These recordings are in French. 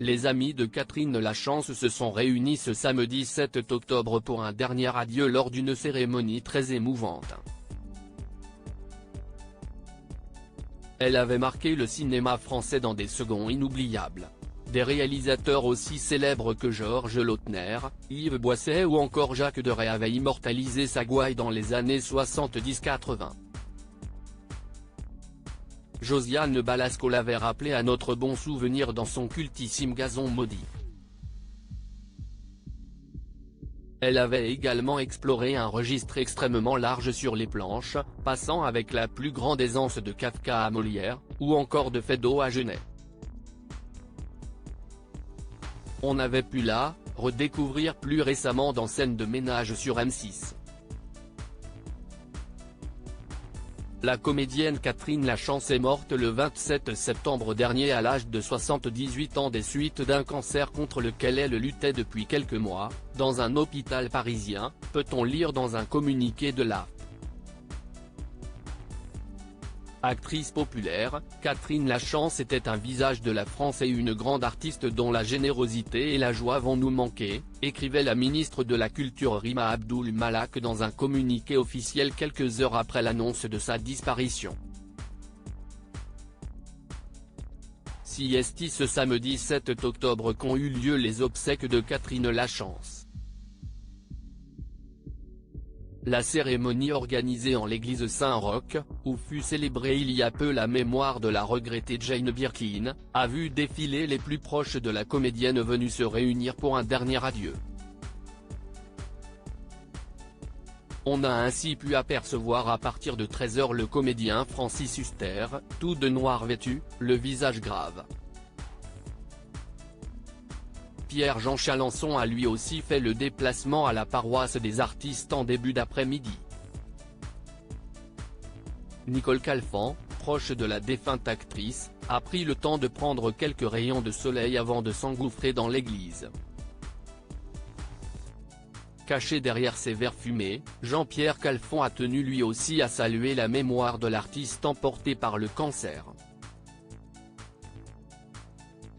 Les amis de Catherine Lachance se sont réunis ce samedi 7 octobre pour un dernier adieu lors d'une cérémonie très émouvante. Elle avait marqué le cinéma français dans des seconds inoubliables. Des réalisateurs aussi célèbres que Georges Lautner, Yves Boisset ou encore Jacques Deray avaient immortalisé sa gouaille dans les années 70-80. Josiane Balasco l'avait rappelé à notre bon souvenir dans son cultissime Gazon maudit. Elle avait également exploré un registre extrêmement large sur les planches, passant avec la plus grande aisance de Kafka à Molière, ou encore de Feydeau à Genet. On avait pu la redécouvrir plus récemment dans Scène de ménage sur M6. La comédienne Catherine Lachance est morte le 27 septembre dernier à l'âge de 78 ans des suites d'un cancer contre lequel elle luttait depuis quelques mois, dans un hôpital parisien, peut-on lire dans un communiqué de la Actrice populaire, Catherine Lachance était un visage de la France et une grande artiste dont la générosité et la joie vont nous manquer, écrivait la ministre de la Culture Rima Abdul Malak dans un communiqué officiel quelques heures après l'annonce de sa disparition. Siesti ce samedi 7 octobre qu'ont eu lieu les obsèques de Catherine Lachance. La cérémonie organisée en l'église Saint-Roch, où fut célébrée il y a peu la mémoire de la regrettée Jane Birkin, a vu défiler les plus proches de la comédienne venus se réunir pour un dernier adieu. On a ainsi pu apercevoir à partir de 13 h le comédien Francis Huster, tout de noir vêtu, le visage grave. Pierre-Jean Chalençon a lui aussi fait le déplacement à la paroisse des artistes en début d'après-midi. Nicole Calfan, proche de la défunte actrice, a pris le temps de prendre quelques rayons de soleil avant de s'engouffrer dans l'église. Caché derrière ses verres fumés, Jean-Pierre Calfan a tenu lui aussi à saluer la mémoire de l'artiste emporté par le cancer.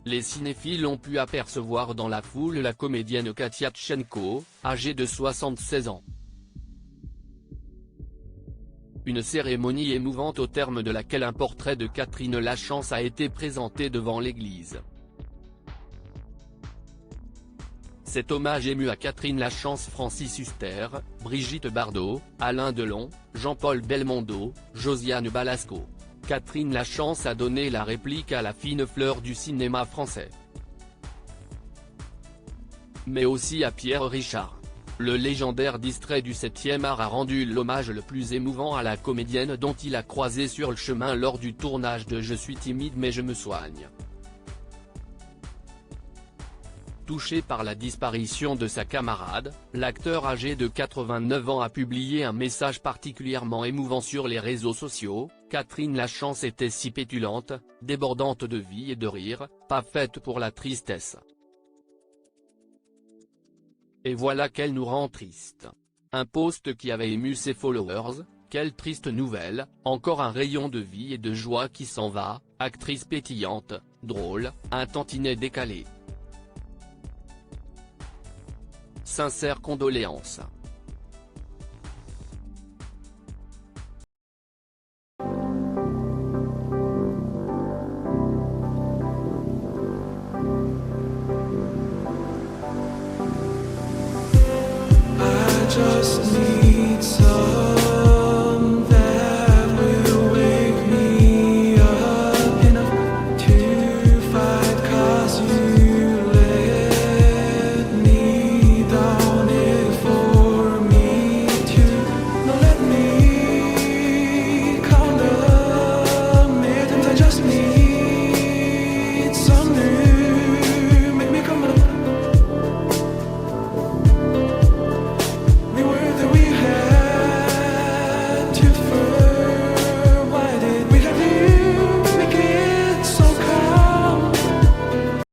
Les cinéphiles ont pu apercevoir dans la foule la comédienne Katia Tchenko, âgée de 76 ans. Une cérémonie émouvante au terme de laquelle un portrait de Catherine Lachance a été présenté devant l'église. Cet hommage ému à Catherine Lachance, Francis Huster, Brigitte Bardot, Alain Delon, Jean-Paul Belmondo, Josiane Balasco. Catherine Lachance a donné la réplique à la fine fleur du cinéma français. Mais aussi à Pierre Richard. Le légendaire distrait du 7e art a rendu l'hommage le plus émouvant à la comédienne dont il a croisé sur le chemin lors du tournage de Je suis timide mais je me soigne. Touché par la disparition de sa camarade, l'acteur âgé de 89 ans a publié un message particulièrement émouvant sur les réseaux sociaux. Catherine Lachance était si pétulante, débordante de vie et de rire, pas faite pour la tristesse. Et voilà qu'elle nous rend triste. Un post qui avait ému ses followers, quelle triste nouvelle, encore un rayon de vie et de joie qui s'en va, actrice pétillante, drôle, un tantinet décalé. Sincères condoléances. Just